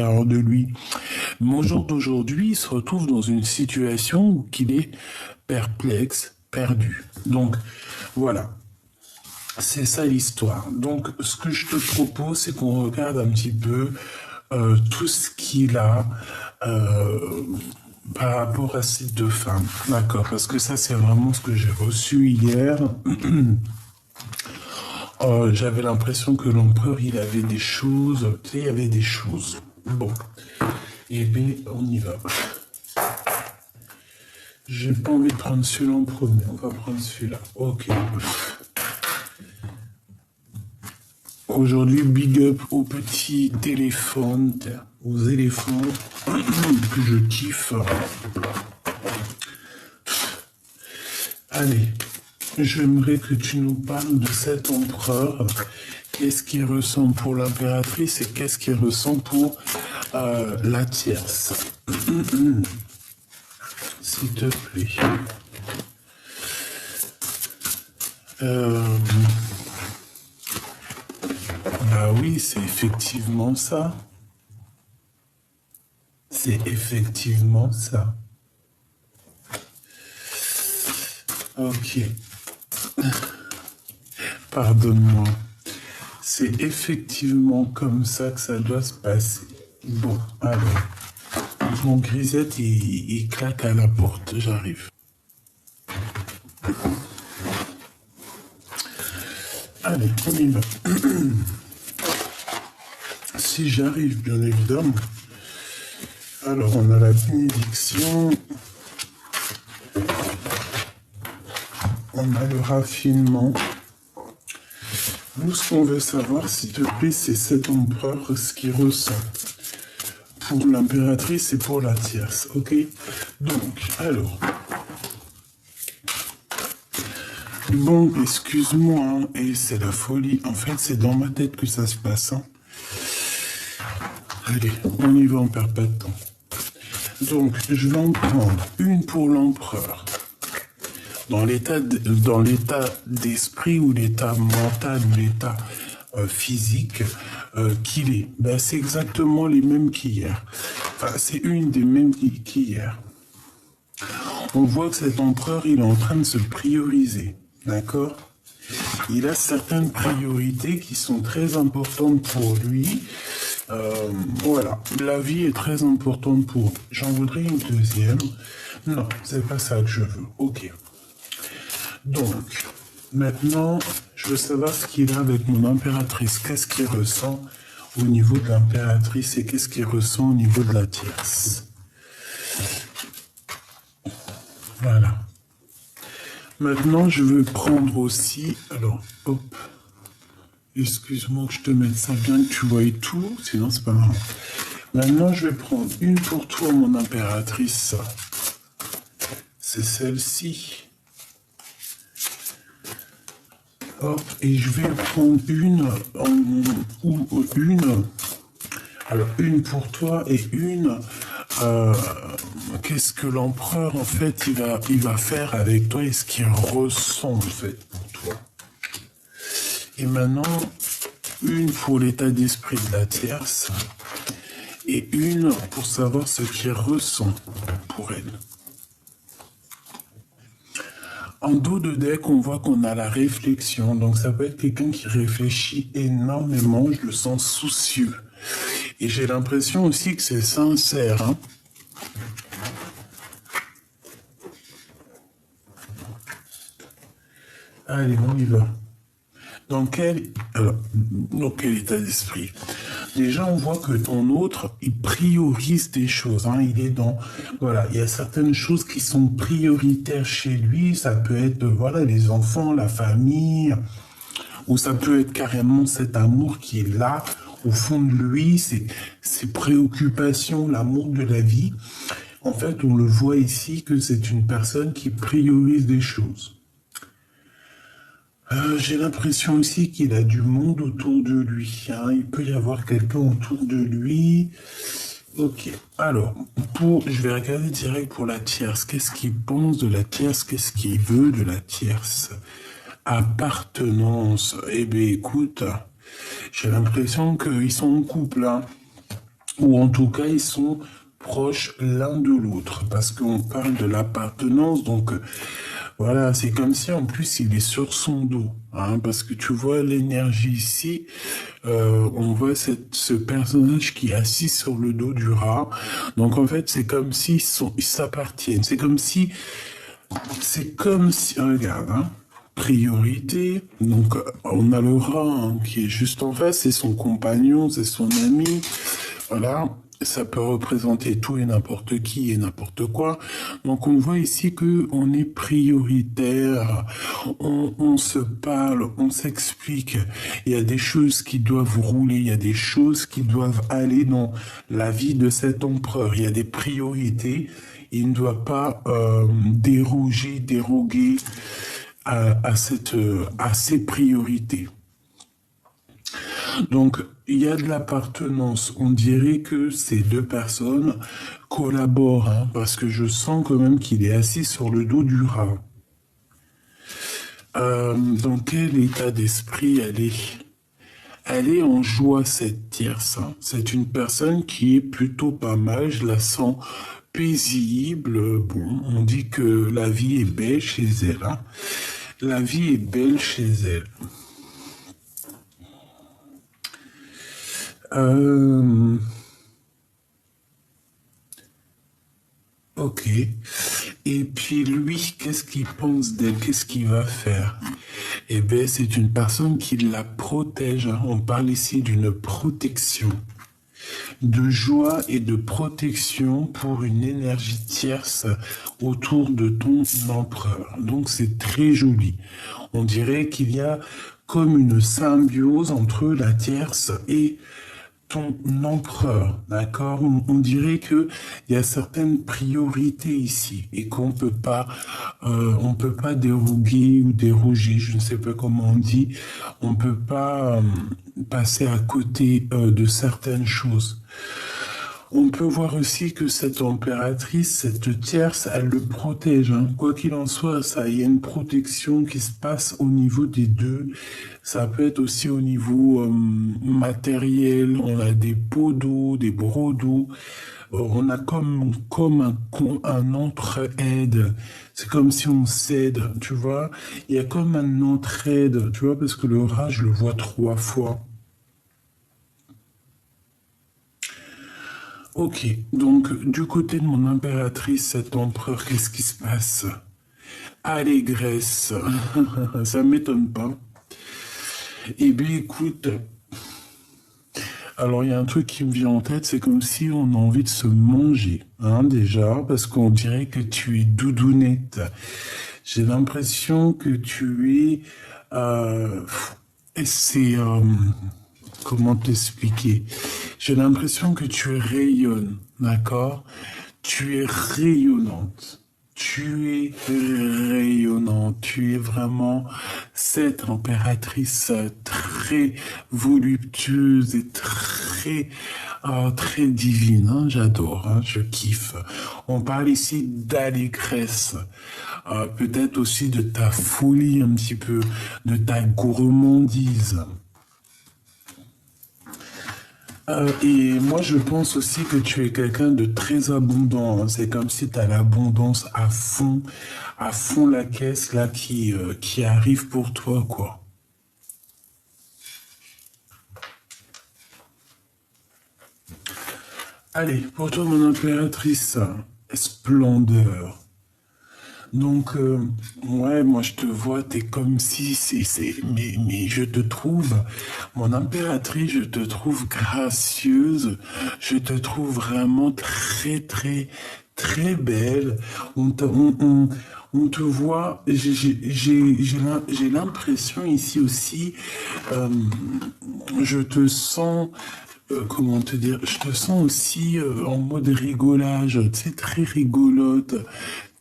de lui. Mais au jour d'aujourd'hui, il se retrouve dans une situation où il est perplexe, perdu. Donc, voilà. C'est ça l'histoire. Donc, ce que je te propose, c'est qu'on regarde un petit peu tout ce qu'il a par rapport à ces deux femmes. D'accord, parce que ça, c'est vraiment ce que j'ai reçu hier. J'avais l'impression que l'empereur, il avait des choses, tu sais, il y avait des choses. Bon, et bien, on y va. J'ai pas envie de prendre celui-là en premier, on va prendre celui-là. Ok. Aujourd'hui, big up aux petits téléphones, aux éléphants que je kiffe. Allez, j'aimerais que tu nous parles de cet empereur. Qu'est-ce qu'il ressent pour l'impératrice et qu'est-ce qu'il ressent pour la tierce. S'il te plaît. Bah oui, c'est effectivement ça. C'est effectivement ça. Ok. Pardonne-moi. C'est effectivement comme ça que ça doit se passer. Bon, alors. Mon grisette, il claque à la porte. J'arrive. Allez, on y va. Si j'arrive, bien évidemment. Alors, on a la bénédiction. On a le raffinement. Nous, ce qu'on veut savoir, s'il te plaît, c'est cet empereur, ce qu'il ressent. Pour l'impératrice et pour la tierce, ok? Donc, alors... Bon, excuse-moi, hein, et c'est la folie. En fait, c'est dans ma tête que ça se passe. Hein. Allez, on y va, on perd pas de temps. Donc, je vais en prendre une pour l'empereur. Dans l'état d'esprit ou l'état mental ou l'état physique qu'il est, ben, c'est exactement les mêmes qu'hier. Enfin, c'est une des mêmes qu'hier. On voit que cet empereur, il est en train de se prioriser. D'accord? Il a certaines priorités qui sont très importantes pour lui. Voilà, la vie est très importante pour lui. J'en voudrais une deuxième. Non, c'est pas ça que je veux. Ok. Donc, maintenant, je veux savoir ce qu'il a avec mon impératrice. Qu'est-ce qu'il ressent au niveau de l'impératrice et qu'est-ce qu'il ressent au niveau de la tierce. Voilà. Maintenant, je veux prendre aussi... Alors, hop. Excuse-moi que je te mette ça bien, que tu vois tout, sinon c'est pas marrant. Maintenant, je vais prendre une pour toi, mon impératrice. C'est celle-ci. Hop, et je vais prendre une, alors une pour toi et une, qu'est-ce que l'empereur, en fait, il va faire avec toi et ce qu'il ressent, en fait, pour toi. Et maintenant, une pour l'état d'esprit de la tierce et une pour savoir ce qu'il ressent pour elle. En dos de deck, on voit qu'on a la réflexion. Donc, ça peut être quelqu'un qui réfléchit énormément. Je le sens soucieux. Et j'ai l'impression aussi que c'est sincère. Hein. Allez, on y va. Dans quel état d'esprit? Déjà, on voit que ton autre, il priorise des choses. Hein. Il est dans... Voilà, il y a certaines choses qui sont prioritaires chez lui. Ça peut être, voilà, les enfants, la famille. Ou ça peut être carrément cet amour qui est là, au fond de lui, ses préoccupations, l'amour de la vie. En fait, on le voit ici que c'est une personne qui priorise des choses. J'ai l'impression aussi qu'il a du monde autour de lui. Hein. Il peut y avoir quelqu'un autour de lui. Ok. Alors, je vais regarder direct pour la tierce. Qu'est-ce qu'il pense de la tierce? Qu'est-ce qu'il veut de la tierce? Appartenance. Eh bien, écoute, j'ai l'impression qu'ils sont en couple. Hein. ou en tout cas, ils sont proches l'un de l'autre, parce qu'on parle de l'appartenance, donc voilà, c'est comme si en plus il est sur son dos, hein, parce que tu vois l'énergie ici, on voit ce personnage qui est assis sur le dos du rat, donc en fait c'est comme s'ils ils s'appartiennent, c'est comme si, regarde, hein, priorité. Donc, on a le rat hein, qui est juste en face, c'est son compagnon, c'est son ami. Voilà, ça peut représenter tout et n'importe qui et n'importe quoi. Donc, on voit ici que on est prioritaire, on se parle, on s'explique. Il y a des choses qui doivent rouler, il y a des choses qui doivent aller dans la vie de cet empereur. Il y a des priorités. Il ne doit pas déroguer à ces priorités. Donc, il y a de l'appartenance. On dirait que ces deux personnes collaborent, hein, parce que je sens quand même qu'il est assis sur le dos du rat. Dans quel état d'esprit elle est? Elle est en joie, cette tierce. Hein. C'est une personne qui est plutôt pas mal, je la sens paisible. Bon, on dit que la vie est belle chez elle. Hein. La vie est belle chez elle. Ok. Et puis lui, qu'est-ce qu'il pense d'elle? Qu'est-ce qu'il va faire? Eh bien, c'est une personne qui la protège. Hein. On parle ici d'une protection. De joie et de protection pour une énergie tierce autour de ton empereur. Donc c'est très joli. On dirait qu'il y a comme une symbiose entre la tierce et ton empereur, d'accord? On dirait que il y a certaines priorités ici et on peut pas déroguer ou déroger, je ne sais pas comment on dit, on peut pas passer à côté de certaines choses. On peut voir aussi que cette impératrice, cette tierce, elle le protège. Hein. Quoi qu'il en soit, ça, il y a une protection qui se passe au niveau des deux. Ça peut être aussi au niveau matériel. On a des pots d'eau, des brocs d'eau. On a comme un entraide. C'est comme si on s'aide, tu vois. Il y a comme un entraide, tu vois, parce que le rat, je le vois 3 fois. Ok, donc du côté de mon impératrice, cet empereur, qu'est-ce qui se passe? Allégresse, ça m'étonne pas. Eh bien écoute, alors il y a un truc qui me vient en tête, c'est comme si on a envie de se manger, hein, déjà, parce qu'on dirait que tu es doudounette. J'ai l'impression que tu es... c'est... comment t'expliquer? J'ai l'impression que tu rayonnes, d'accord? Tu es rayonnante. Tu es rayonnante. Tu es vraiment cette impératrice très voluptueuse et très divine. Hein, j'adore, hein, je kiffe. On parle ici d'allégresse. Peut-être aussi de ta folie un petit peu, de ta gourmandise. Et moi, je pense aussi que tu es quelqu'un de très abondant. Hein. C'est comme si tu as l'abondance à fond la caisse là qui arrive pour toi, quoi. Allez, pour toi, mon impératrice, splendeur. Donc, ouais, moi je te vois, t'es comme si, mais je te trouve, mon impératrice, je te trouve gracieuse, je te trouve vraiment très belle. On te voit, j'ai l'impression ici aussi, euh, je te sens, comment te dire, je te sens aussi en mode rigolage, tu sais, très rigolote,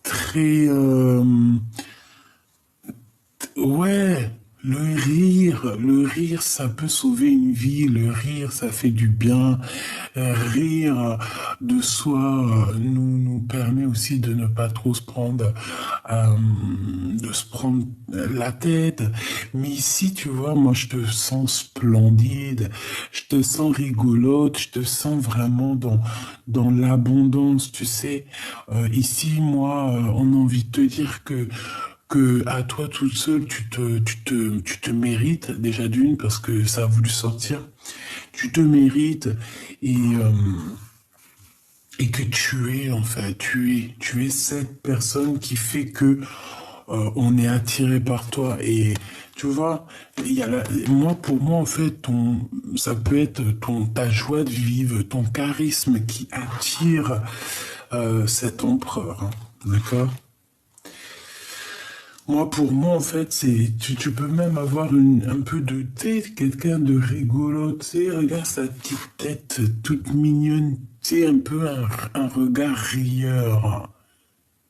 très, ouais, Le rire, ça peut sauver une vie. Le rire, ça fait du bien. Rire de soi nous permet aussi de ne pas trop se prendre, de se prendre la tête. Mais ici, tu vois, moi, je te sens splendide. Je te sens rigolote. Je te sens vraiment dans l'abondance, tu sais. Ici, moi, on a envie de te dire que à toi toute seule, tu te mérites déjà d'une parce que ça a voulu sortir. Tu te mérites et, euh, et que tu es en fait, tu es cette personne qui fait que on est attiré par toi et tu vois, moi pour moi en fait, ça peut être ta joie de vivre, ton charisme qui attire cet empereur, hein. D'accord? Moi, pour moi, en fait, tu peux même avoir un peu de tête, quelqu'un de rigolo, tu sais, regarde sa petite tête toute mignonne, tu sais, un peu un regard rieur.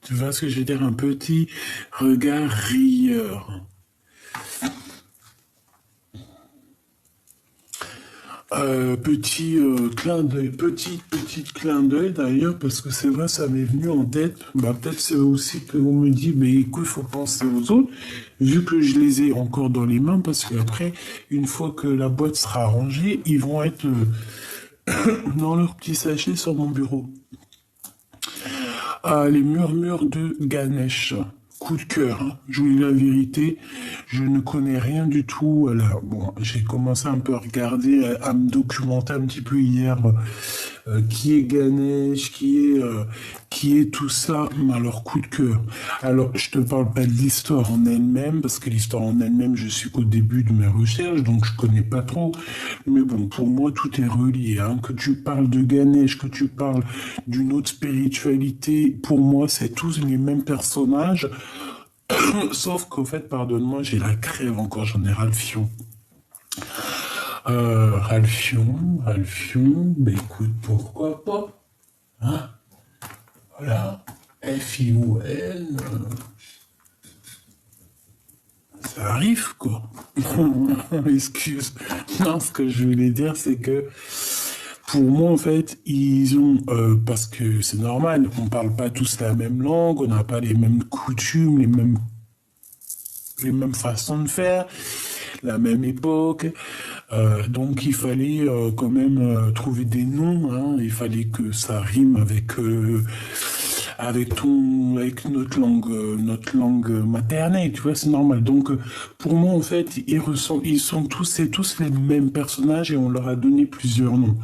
Tu vois ce que je veux dire? Un petit regard rieur. Petit clin d'œil d'ailleurs, parce que c'est vrai, ça m'est venu en tête. Bah, peut-être c'est aussi qu'on me dit, mais écoute, il faut penser aux autres, vu que je les ai encore dans les mains, parce qu'après, une fois que la boîte sera rangée, ils vont être dans leur petit sachet sur mon bureau. Ah, les murmures de Ganesh. Coup de cœur, hein. Je vous dis la vérité, je ne connais rien du tout. Alors, bon, j'ai commencé un peu à regarder, à me documenter un petit peu hier, qui est Ganesh, qui est tout ça, mais alors coup de cœur. Alors, je te parle pas de l'histoire en elle-même, parce que l'histoire en elle-même, je suis qu'au début de mes recherches, donc je connais pas trop. Mais bon, pour moi, tout est relié, hein. Que tu parles de Ganesh, que tu parles d'une autre spiritualité, pour moi, c'est tous les mêmes personnages. Sauf qu'au fait, pardonne-moi, j'ai la crève encore, j'en ai ras le fion. Ralphion, ben écoute, pourquoi pas, hein? Voilà, F-I-O-N, ça arrive, quoi. Excuse. Non, ce que je voulais dire, c'est que pour moi, en fait, ils ont, parce que c'est normal, on parle pas tous la même langue, on n'a pas les mêmes coutumes, les mêmes façons de faire, la même époque. Donc il fallait quand même trouver des noms, hein. Il fallait que ça rime avec notre langue maternelle, tu vois, c'est normal. Donc pour moi en fait, ils sont tous et tous les mêmes personnages et on leur a donné plusieurs noms.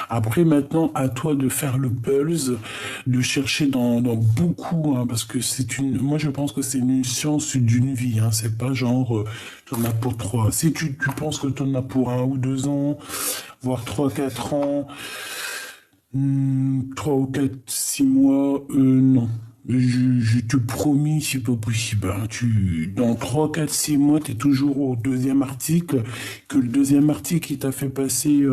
Après maintenant, à toi de faire le pulse, de chercher dans beaucoup, hein, parce que moi je pense que c'est une science d'une vie, hein. C'est pas genre t'en as pour trois. Si tu penses que t'en as pour 1 ou 2 ans, voire 3, 4 ans. 3 ou 4, 6 mois, non. Je te promis, c'est pas possible, hein. Dans 3, 4, 6 mois, tu es toujours au deuxième article, que le deuxième article, il t'a fait passer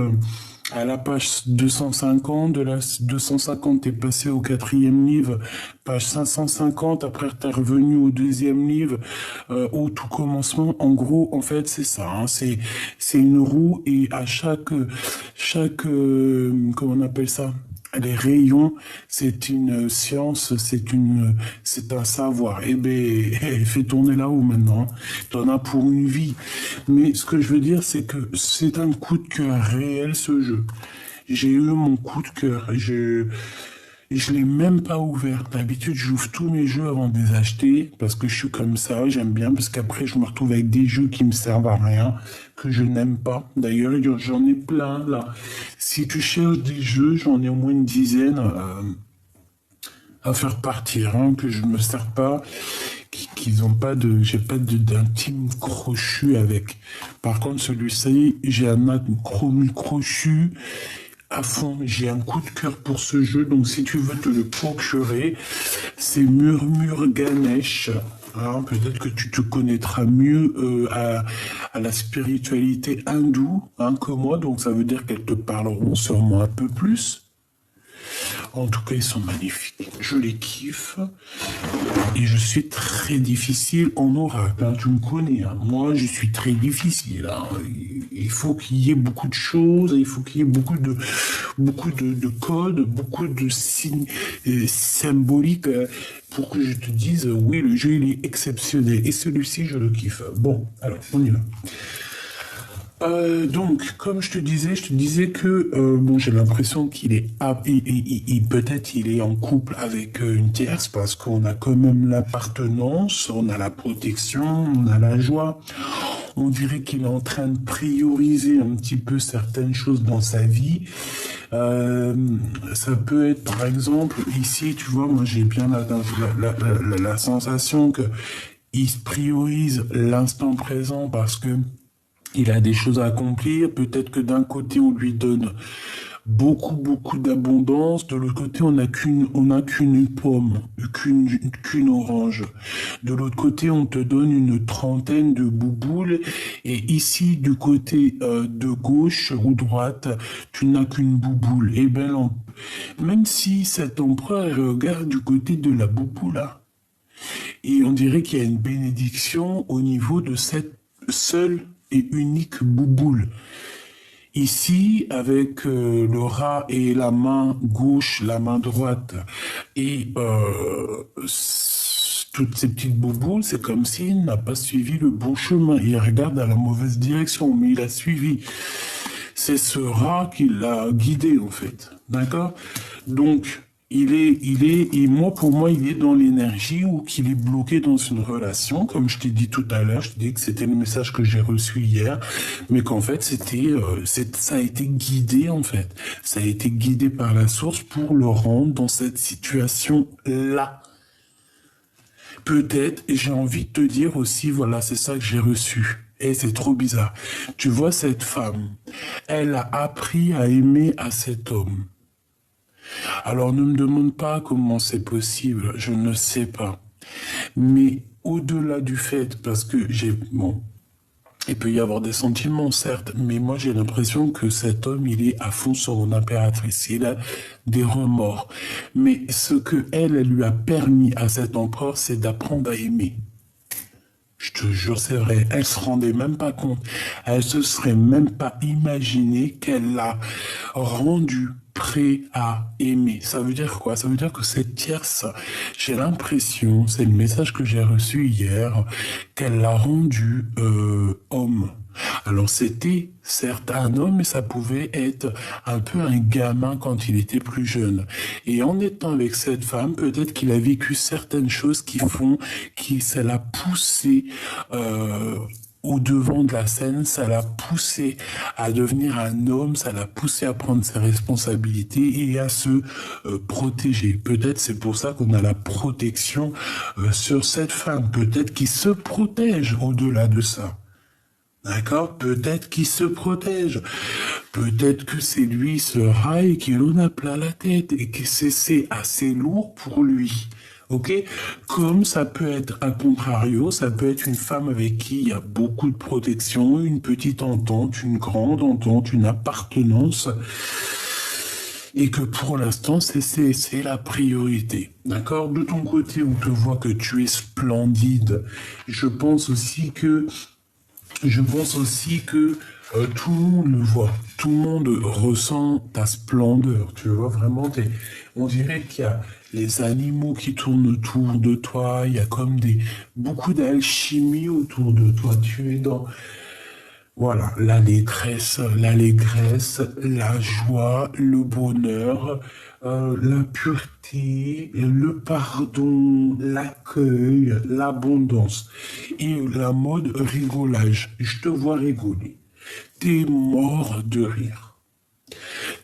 à la page 250, de la 250, t'es passé au quatrième livre, page 550, après t'es revenu au deuxième livre, au tout commencement. En gros, en fait, c'est ça, hein. C'est une roue et à comment on appelle ça? Les rayons, c'est une science, c'est un savoir. Eh ben, fais tourner là-haut maintenant. T'en as pour une vie. Mais ce que je veux dire, c'est que c'est un coup de cœur réel, ce jeu. J'ai eu mon coup de cœur. Et je l'ai même pas ouvert. D'habitude, j'ouvre tous mes jeux avant de les acheter parce que je suis comme ça, j'aime bien parce qu'après je me retrouve avec des jeux qui me servent à rien, que je n'aime pas. D'ailleurs, j'en ai plein là. Si tu cherches des jeux, j'en ai au moins une dizaine à faire partir, hein, que je me sers pas, qu'ils ont pas de, j'ai pas d'intime crochu avec. Par contre, celui-ci, j'ai un chrome crochu à fond. J'ai un coup de cœur pour ce jeu, donc si tu veux te le procurer, c'est Murmure Ganesh. Hein, peut-être que tu te connaîtras mieux à la spiritualité hindoue, hein, que moi, donc ça veut dire qu'elles te parleront sûrement un peu plus. En tout cas, ils sont magnifiques. Je les kiffe. Et je suis très difficile en oracle. Hein. Tu me connais. Hein. Moi, je suis très difficile. Hein. Il faut qu'il y ait beaucoup de choses. Il faut qu'il y ait beaucoup de codes, beaucoup de signes symboliques pour que je te dise, oui, le jeu, il est exceptionnel. Et celui-ci, je le kiffe. Bon, alors, on y va. Donc, comme je te disais que bon, j'ai l'impression qu'il est peut-être il est en couple avec une tierce parce qu'on a quand même l'appartenance, on a la protection, on a la joie. On dirait qu'il est en train de prioriser un petit peu certaines choses dans sa vie. Ça peut être, par exemple, ici, tu vois, moi j'ai bien la sensation que il priorise l'instant présent parce que il a des choses à accomplir. Peut-être que d'un côté, on lui donne beaucoup d'abondance. De l'autre côté, on n'a qu'une pomme, qu'une orange. De l'autre côté, on te donne une trentaine de bouboules. Et ici, du côté de gauche ou droite, tu n'as qu'une bouboule. Et ben, même si cet empereur regarde du côté de la bouboule, là, et on dirait qu'il y a une bénédiction au niveau de cette seule et unique bouboule. Ici, avec le rat et la main gauche, la main droite, et toutes ces petites bouboules, c'est comme s'il n'a pas suivi le bon chemin. Il regarde dans la mauvaise direction, mais il a suivi. C'est ce rat qui l'a guidé, en fait. D'accord? Donc, et moi, pour moi, il est dans l'énergie ou qu'il est bloqué dans une relation. Comme je t'ai dit tout à l'heure, je t'ai dit que c'était le message que j'ai reçu hier, mais qu'en fait, ça a été guidé, en fait. Ça a été guidé par la source pour le rendre dans cette situation-là. Peut-être, et j'ai envie de te dire aussi, voilà, c'est ça que j'ai reçu. Et c'est trop bizarre. Tu vois, cette femme, elle a appris à aimer à cet homme. Alors ne me demande pas comment c'est possible, je ne sais pas. Mais au-delà du fait, parce que bon, il peut y avoir des sentiments, certes, mais moi j'ai l'impression que cet homme, il est à fond sur mon impératrice, il a des remords. Mais ce que elle lui a permis à cet empereur, c'est d'apprendre à aimer. Je te jure, c'est vrai, elle se rendait même pas compte. Elle se serait même pas imaginé qu'elle l'a rendu prêt à aimer. Ça veut dire quoi? Ça veut dire que cette tierce, j'ai l'impression, c'est le message que j'ai reçu hier, qu'elle l'a rendu homme. Alors c'était certes un homme, mais ça pouvait être un peu un gamin quand il était plus jeune. Et en étant avec cette femme, peut-être qu'il a vécu certaines choses ça l'a poussé au devant de la scène, ça l'a poussé à devenir un homme, ça l'a poussé à prendre ses responsabilités et à se protéger. Peut-être c'est pour ça qu'on a la protection sur cette femme. Peut-être qu'il se protège au-delà de ça. D'accord? Peut-être qu'il se protège. Peut-être que c'est lui ce rail qui en a plein la tête et que c'est assez lourd pour lui. Ok? Comme ça peut être à contrario, ça peut être une femme avec qui il y a beaucoup de protection, une petite entente, une grande entente, une appartenance. Et que pour l'instant, c'est la priorité. D'accord? De ton côté, on te voit que tu es splendide. Je pense aussi que tout le monde le voit, tout le monde ressent ta splendeur, tu vois, vraiment, on dirait qu'il y a les animaux qui tournent autour de toi, il y a comme beaucoup d'alchimie autour de toi, tu es dans, voilà, l'allégresse, la joie, le bonheur, la pureté, le pardon, l'accueil, l'abondance et la mode rigolage. Je te vois rigoler. T'es mort de rire.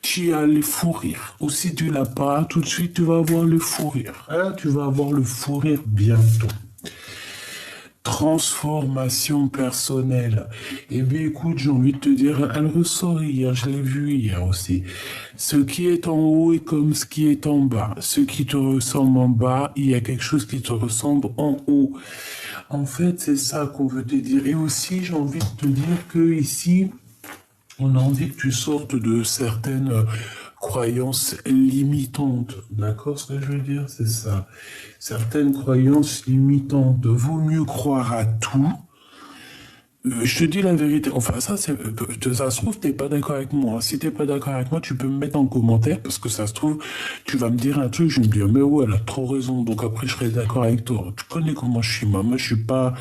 Tu as le fou rire. Ou si tu l'as pas, tout de suite tu vas avoir le fou rire. Hein? Tu vas avoir le fou rire bientôt. Transformation personnelle. Eh bien, écoute, j'ai envie de te dire, elle ressort hier, je l'ai vu hier aussi. Ce qui est en haut est comme ce qui est en bas. Ce qui te ressemble en bas, il y a quelque chose qui te ressemble en haut. En fait, c'est ça qu'on veut te dire. Et aussi, j'ai envie de te dire que ici, on a envie que tu sortes de certaines croyances limitantes. D'accord, ce que je veux dire, c'est ça. Certaines croyances limitantes. Vaut mieux croire à tout. Je te dis la vérité. Enfin, ça se trouve, t'es pas d'accord avec moi. Si t'es pas d'accord avec moi, tu peux me mettre en commentaire parce que ça se trouve, tu vas me dire un truc, je vais me dire, mais ouais, elle a trop raison. Donc après, je serai d'accord avec toi. Tu connais comment je suis, moi. Moi, je suis pas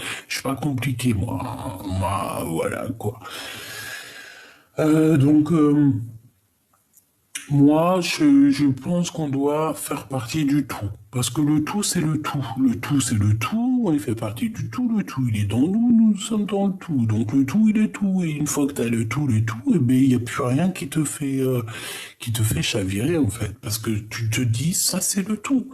compliqué, moi. Moi, voilà, quoi. Donc, moi, je pense qu'on doit faire partie du tout. Parce que le tout, c'est le tout. Le tout, c'est le tout. On fait partie du tout. Le tout, il est dans nous. Nous sommes dans le tout. Donc, le tout, il est tout. Et une fois que tu as le tout, eh ben, il n'y a plus rien qui te fait chavirer, en fait. Parce que tu te dis, ça, c'est le tout.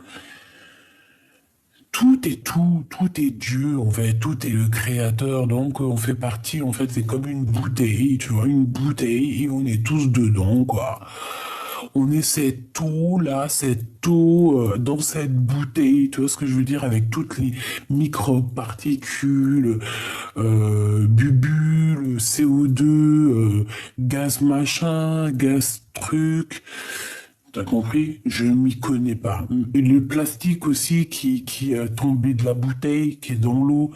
Tout est tout. Tout est Dieu, en fait. Tout est le créateur. Donc, on fait partie, en fait, c'est comme une bouteille, tu vois, une bouteille. Et on est tous dedans, quoi. On est cette eau-là, cette eau dans cette bouteille, tu vois ce que je veux dire, avec toutes les microparticules, bulles, CO2, gaz machin, gaz truc. T'as compris? Je m'y connais pas. Et le plastique aussi qui est tombé de la bouteille, qui est dans l'eau.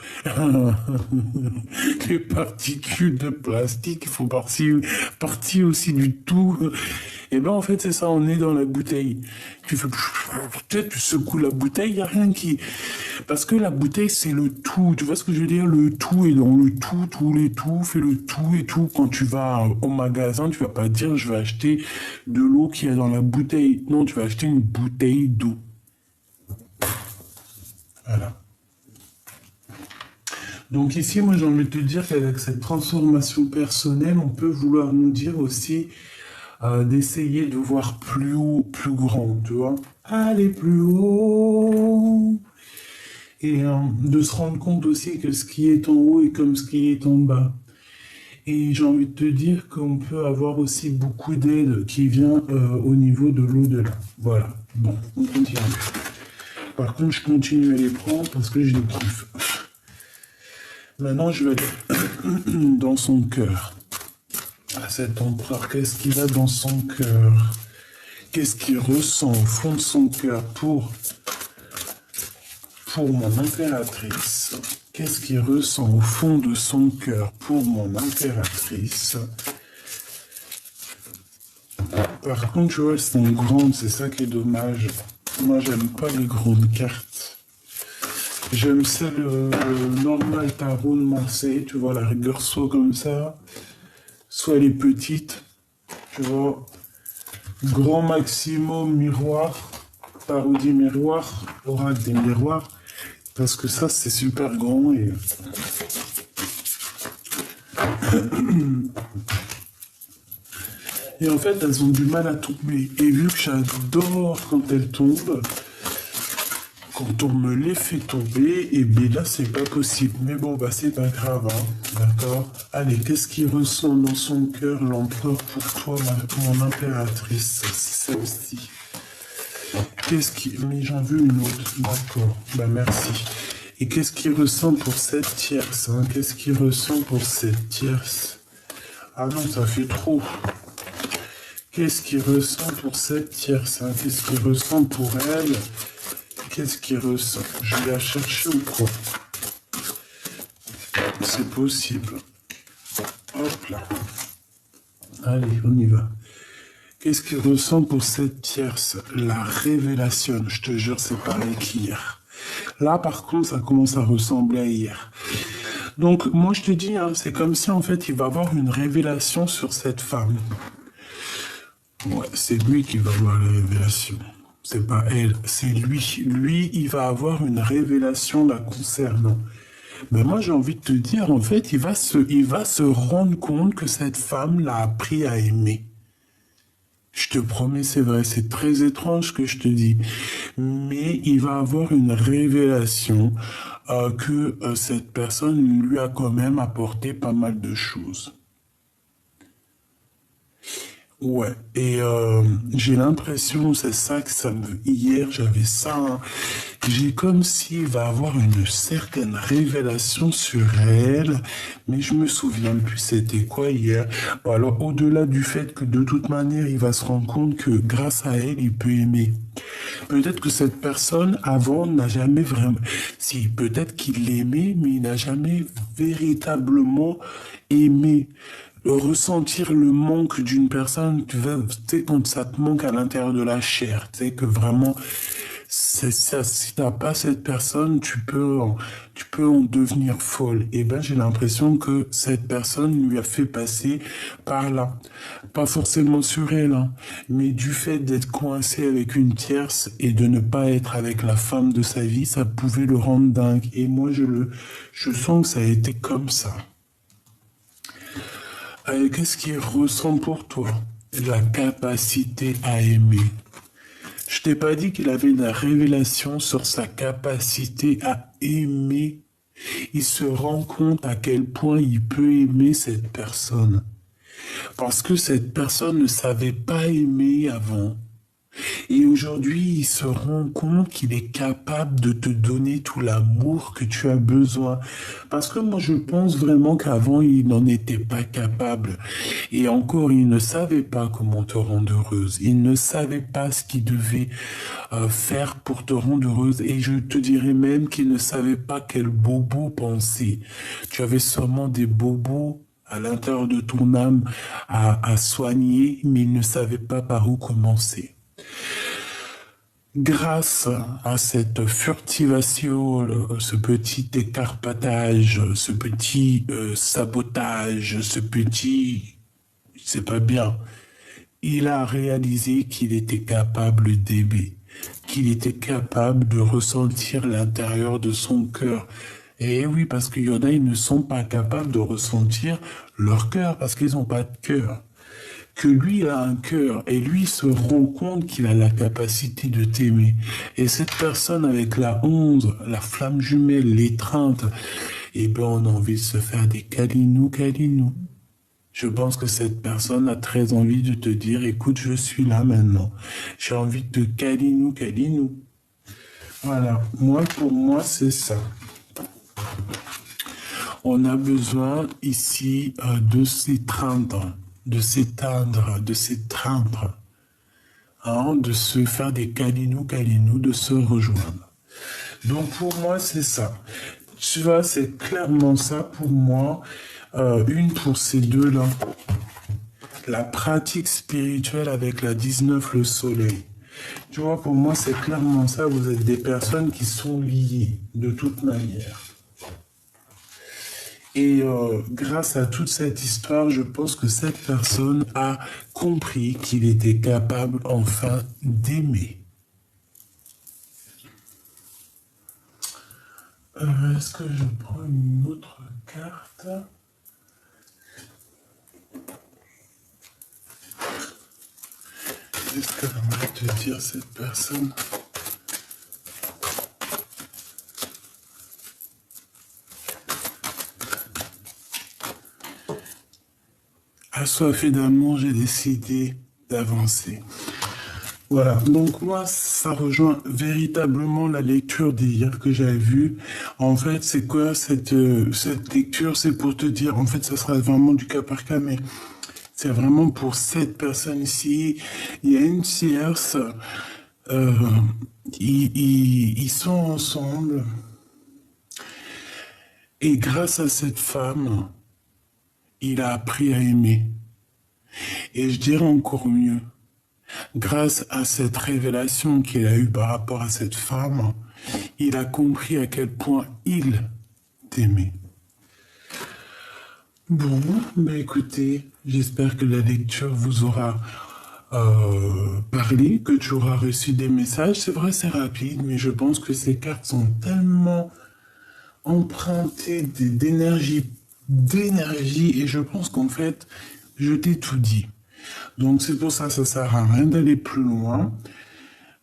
Les particules de plastique font partie aussi du tout. Et ben en fait c'est ça, on est dans la bouteille. Tu fais peut-être tu secoues la bouteille, il y a rien qui. Parce que la bouteille c'est le tout. Tu vois ce que je veux dire? Le tout est dans le tout, tous les tout, fais le tout et tout. Quand tu vas au magasin, tu vas pas dire je vais acheter de l'eau qui est dans la bouteille. Non, tu vas acheter une bouteille d'eau. Voilà. Donc ici, moi j'ai envie de te dire qu'avec cette transformation personnelle, on peut vouloir nous dire aussi d'essayer de voir plus haut, plus grand, tu vois. Aller plus haut. Et de se rendre compte aussi que ce qui est en haut est comme ce qui est en bas. Et j'ai envie de te dire qu'on peut avoir aussi beaucoup d'aide qui vient au niveau de l'au-delà. Voilà. Bon, on continue. Par contre, je continue à les prendre parce que je les kiffe. Maintenant, je vais aller dans son cœur. À cet empereur, qu'est-ce qu'il a dans son cœur? Qu'est-ce qu'il ressent au fond de son cœur pour mon impératrice? Qu'est-ce qu'il ressent au fond de son cœur pour mon impératrice? Par contre, tu vois, elles sont grandes, c'est ça qui est dommage. Moi, j'aime pas les grandes cartes. J'aime celle normal tarot de Marseille, tu vois, la rigueur soit comme ça, soit les petites, tu vois, grand maximum miroir, parodie miroir, oracle des miroirs, parce que ça c'est super grand et et en fait elles ont du mal à tomber. Et vu que j'adore quand elles tombent, quand on me les fait tomber, et bien là c'est pas possible. Mais bon bah c'est pas grave, hein, d'accord. Allez, qu'est-ce qui ressent dans son cœur l'empereur pour toi, mon impératrice? C'est celle-ci. Mais j'en veux une autre, d'accord. Bah merci. Et qu'est-ce qu'il ressent pour cette tierce, hein? Qu'est-ce qu'il ressent pour cette tierce? Ah non, ça fait trop. Qu'est-ce qu'il ressent pour cette tierce, hein? Qu'est-ce qu'il ressent pour elle? Qu'est-ce qu'il ressent? Je vais la chercher ou quoi? C'est possible. Hop là. Allez, on y va. Qu'est-ce qu'il ressent pour cette tierce? La révélation. Je te jure, c'est pareil qu'hier. Là, par contre, ça commence à ressembler à hier. Donc, moi, je te dis, hein, c'est comme si, en fait, il va avoir une révélation sur cette femme. Ouais, c'est lui qui va avoir la révélation. C'est pas elle, c'est lui. Lui, il va avoir une révélation la concernant. Mais moi, j'ai envie de te dire, en fait, il va se rendre compte que cette femme l'a appris à aimer. Je te promets, c'est vrai, c'est très étrange ce que je te dis. Mais il va avoir une révélation que cette personne lui a quand même apporté pas mal de choses. Ouais, et j'ai l'impression, c'est ça que ça me... Hier, j'avais ça, hein. J'ai comme s'il va avoir une certaine révélation sur elle, mais je me souviens plus c'était quoi hier. Bon, alors, au-delà du fait que de toute manière, il va se rendre compte que grâce à elle, il peut aimer. Peut-être que cette personne, avant, n'a jamais vraiment... Si, peut-être qu'il l'aimait, mais il n'a jamais véritablement aimé. Ressentir le manque d'une personne, tu sais, quand ça te manque à l'intérieur de la chair, tu sais, que vraiment, c'est ça, si t'as pas cette personne, tu peux en devenir folle. Et ben, j'ai l'impression que cette personne lui a fait passer par là. Pas forcément sur elle, hein, mais du fait d'être coincé avec une tierce et de ne pas être avec la femme de sa vie, ça pouvait le rendre dingue. Et moi, je sens que ça a été comme ça. Qu'est-ce qui ressent pour toi la capacité à aimer? Je t'ai pas dit qu'il avait une révélation sur sa capacité à aimer. Il se rend compte à quel point il peut aimer cette personne. Parce que cette personne ne savait pas aimer avant. Et aujourd'hui, il se rend compte qu'il est capable de te donner tout l'amour que tu as besoin. Parce que moi, je pense vraiment qu'avant, il n'en était pas capable. Et encore, il ne savait pas comment te rendre heureuse. Il ne savait pas ce qu'il devait faire pour te rendre heureuse. Et je te dirais même qu'il ne savait pas quel bobo penser. Tu avais sûrement des bobos à l'intérieur de ton âme à soigner, mais il ne savait pas par où commencer. Grâce à cette furtivation, ce petit écarpatage, ce petit sabotage, ce petit, c'est pas bien, il a réalisé qu'il était capable d'aimer, qu'il était capable de ressentir l'intérieur de son cœur. Et oui, parce qu'il y en a, ils ne sont pas capables de ressentir leur cœur parce qu'ils n'ont pas de cœur. Que lui a un cœur et lui se rend compte qu'il a la capacité de t'aimer. Et cette personne avec la 11, la flamme jumelle, l'étreinte, eh ben on a envie de se faire des câlinous, câlinous. Je pense que cette personne a très envie de te dire, écoute, je suis là maintenant. J'ai envie de te câlinou, câlinou. Voilà, moi, pour moi, c'est ça. On a besoin ici de s'étreindre, de s'éteindre, de s'étreindre, hein, de se faire des câlinous, câlinous, de se rejoindre. Donc pour moi, c'est ça. Tu vois, c'est clairement ça pour moi. Une pour ces deux-là. La pratique spirituelle avec la 19, le soleil. Tu vois, pour moi, c'est clairement ça. Vous êtes des personnes qui sont liées de toute manière. Et grâce à toute cette histoire, je pense que cette personne a compris qu'il était capable enfin d'aimer. Est-ce que je prends une autre carte? Qu'est-ce qu'elle va te dire, cette personne? Assoiffé d'amour, j'ai décidé d'avancer. Voilà, donc moi, ça rejoint véritablement la lecture d'hier que j'avais vue. En fait, c'est quoi cette lecture? C'est pour te dire, en fait, ça sera vraiment du cas par cas, mais c'est vraiment pour cette personne ici. Il y a une tierce, euh, ils sont ensemble, et grâce à cette femme, il a appris à aimer. Et je dirais encore mieux, grâce à cette révélation qu'il a eue par rapport à cette femme, il a compris à quel point il t'aimait. Bon, bah écoutez, j'espère que la lecture vous aura parlé, que tu auras reçu des messages. C'est vrai, c'est rapide, mais je pense que ces cartes sont tellement empruntées d'énergie, et je pense qu'en fait, je t'ai tout dit. Donc c'est pour ça, ça sert à rien d'aller plus loin.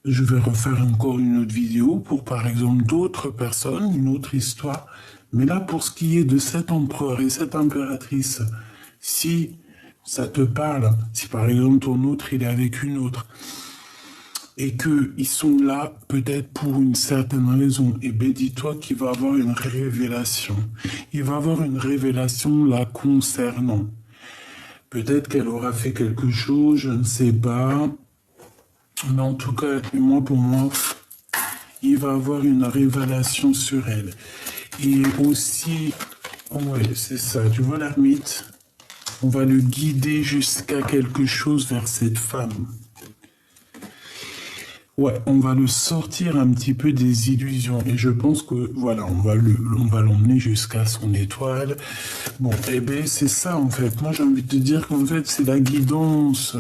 Je vais refaire encore une autre vidéo pour, par exemple, d'autres personnes, une autre histoire. Mais là, pour ce qui est de cet empereur et cette impératrice, si Ça te parle. Si par exemple ton autre, il est avec une autre, et qu'ils sont là peut-être pour une certaine raison, et bien dis-toi qu'il va avoir une révélation. Il va avoir une révélation là concernant. Peut-être qu'elle aura fait quelque chose, je ne sais pas. Mais en tout cas, moi pour moi, il va avoir une révélation sur elle. Et aussi, ouais, c'est ça, tu vois l'ermite, on va le guider jusqu'à quelque chose vers cette femme. Ouais, on va le sortir un petit peu des illusions. Et je pense que, voilà, on va l'emmener jusqu'à son étoile. Bon, eh ben, c'est ça, en fait. Moi, j'ai envie de te dire qu'en fait, c'est la guidance.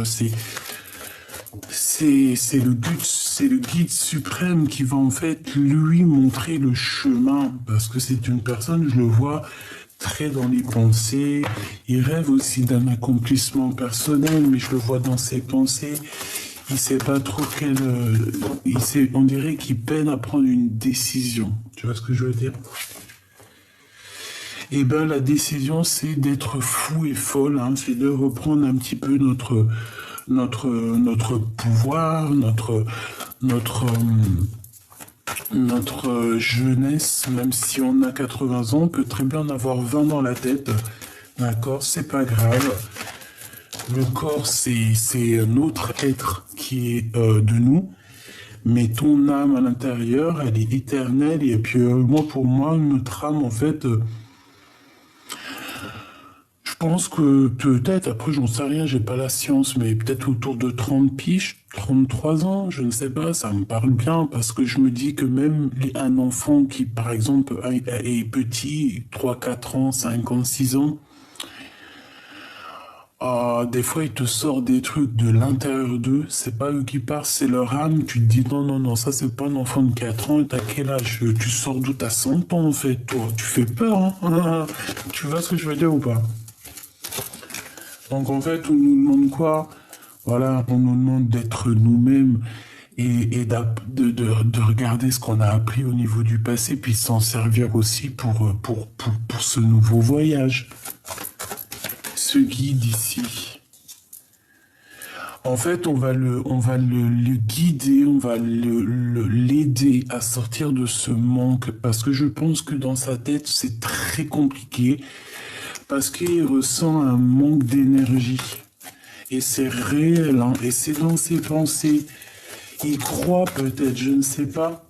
C'est le guide suprême qui va, en fait, lui montrer le chemin. Parce que c'est une personne, je le vois, très dans les pensées. Il rêve aussi d'un accomplissement personnel, mais je le vois dans ses pensées. Il sait pas trop on dirait qu'il peine à prendre une décision. Tu vois ce que je veux dire? Eh ben, la décision, c'est d'être fou et folle, hein. C'est de reprendre un petit peu notre pouvoir, notre jeunesse, même si on a 80 ans, on peut très bien en avoir 20 dans la tête. D'accord? C'est pas grave. Le corps, c'est un autre être qui est de nous, mais ton âme à l'intérieur, elle est éternelle. Et puis moi, pour moi, notre âme, en fait, je pense que peut-être, après, j'en sais rien, j'ai pas la science, mais peut-être autour de 30 piges, 33 ans, je ne sais pas, ça me parle bien, parce que je me dis que même un enfant qui, par exemple, est petit, 3, 4 ans, 5 ans, 6 ans, des fois, ils te sortent des trucs de l'intérieur d'eux. C'est pas eux qui partent, c'est leur âme. Tu te dis non, non, non, ça c'est pas un enfant de 4 ans. T'as quel âge? Tu sors d'où? T'as 100 ans en fait, toi. Tu fais peur, hein? Tu vois ce que je veux dire ou pas? Donc en fait, on nous demande quoi? Voilà, on nous demande d'être nous-mêmes et de regarder ce qu'on a appris au niveau du passé, puis s'en servir aussi pour ce nouveau voyage. Ce guide ici. En fait, on va le guider, on va l'aider à sortir de ce manque, parce que je pense que dans sa tête, c'est très compliqué, parce qu'il ressent un manque d'énergie. Et c'est réel, hein, et c'est dans ses pensées. Il croit peut-être, je ne sais pas,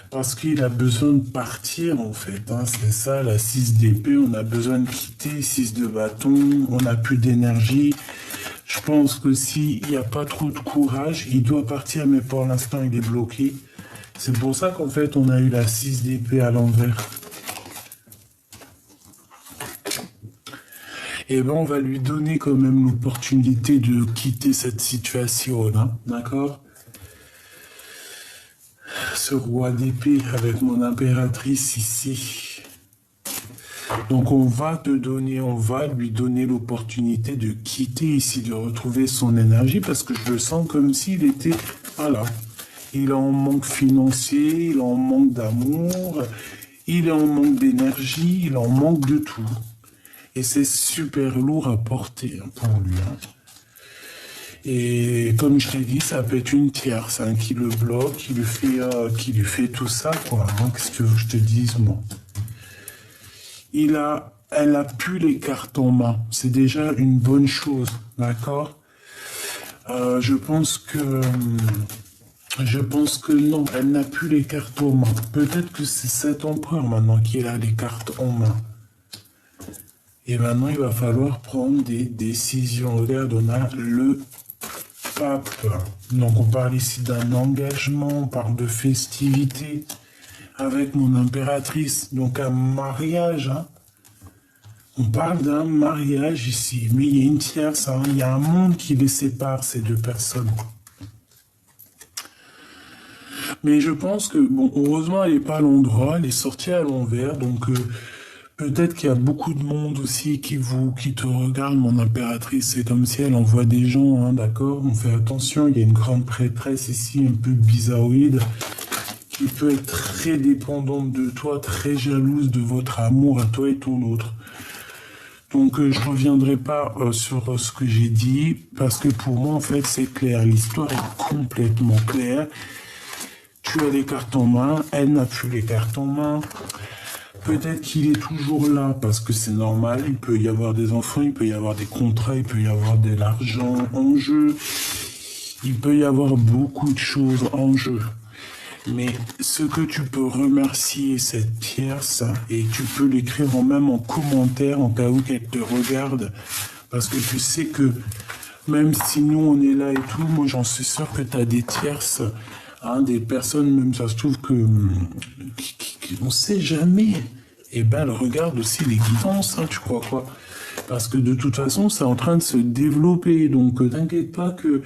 parce qu'il a besoin de partir, en fait. Hein, c'est ça, la 6 d'épée, on a besoin de quitter, 6 de bâton, on n'a plus d'énergie. Je pense que s'il n'y a pas trop de courage, il doit partir, mais pour l'instant, il est bloqué. C'est pour ça qu'en fait, on a eu la 6 d'épée à l'envers. Et ben, on va lui donner quand même l'opportunité de quitter cette situation, hein, d'accord? Ce roi d'épée avec mon impératrice ici. Donc on va lui donner l'opportunité de quitter ici, de retrouver son énergie, parce que je le sens comme s'il était, voilà, il est en manque financier, il est en manque d'amour, il est en manque d'énergie, il est en manque de tout. Et c'est super lourd à porter pour lui. Hein. Et comme je t'ai dit, ça peut être une tierce hein, qui le bloque, qui lui fait tout ça, quoi. Hein, qu'est-ce que je te dise, moi? Elle a plus les cartes en main. C'est déjà une bonne chose, d'accord? Je pense que non, elle n'a plus les cartes en main. Peut-être que c'est cet empereur maintenant qui a les cartes en main. Et maintenant, il va falloir prendre des décisions. Regarde, on a le pape. Donc, on parle ici d'un engagement, on parle de festivité avec mon impératrice. Donc, un mariage. Hein. On parle d'un mariage ici. Mais il y a une tierce. Hein. Il y a un monde qui les sépare, ces deux personnes. Mais je pense que, bon, heureusement, elle n'est pas à l'endroit. Elle est sortie à l'envers. Donc, peut-être qu'il y a beaucoup de monde aussi qui te regarde, mon impératrice. C'est comme si elle envoie des gens, hein, d'accord? On fait attention, il y a une grande prêtresse ici, un peu bizarroïde, qui peut être très dépendante de toi, très jalouse de votre amour à toi et ton autre. Donc, je reviendrai pas sur ce que j'ai dit, parce que pour moi, en fait, c'est clair. L'histoire est complètement claire. Tu as les cartes en main, elle n'a plus les cartes en main. Peut-être qu'il est toujours là, parce que c'est normal. Il peut y avoir des enfants, il peut y avoir des contrats, il peut y avoir de l'argent en jeu. Il peut y avoir beaucoup de choses en jeu. Mais ce que tu peux remercier cette tierce, et tu peux l'écrire même en commentaire, en cas où qu'elle te regarde, parce que tu sais que même si nous on est là et tout, moi j'en suis sûr que tu as des tierces, hein, des personnes, même ça se trouve que on sait jamais. Et ben elle regarde aussi les guidances, hein, tu crois quoi? Parce que de toute façon c'est en train de se développer, donc t'inquiète pas que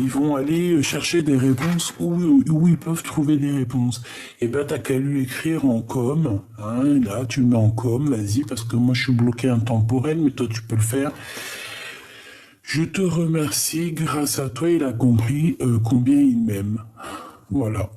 ils vont aller chercher des réponses où ils peuvent trouver des réponses. Et ben, t'as qu'à lui écrire en com, hein, là, tu mets en com, vas-y, parce que moi, je suis bloqué intemporel, mais toi, tu peux le faire. Je te remercie, grâce à toi, il a compris combien il m'aime. Voilà.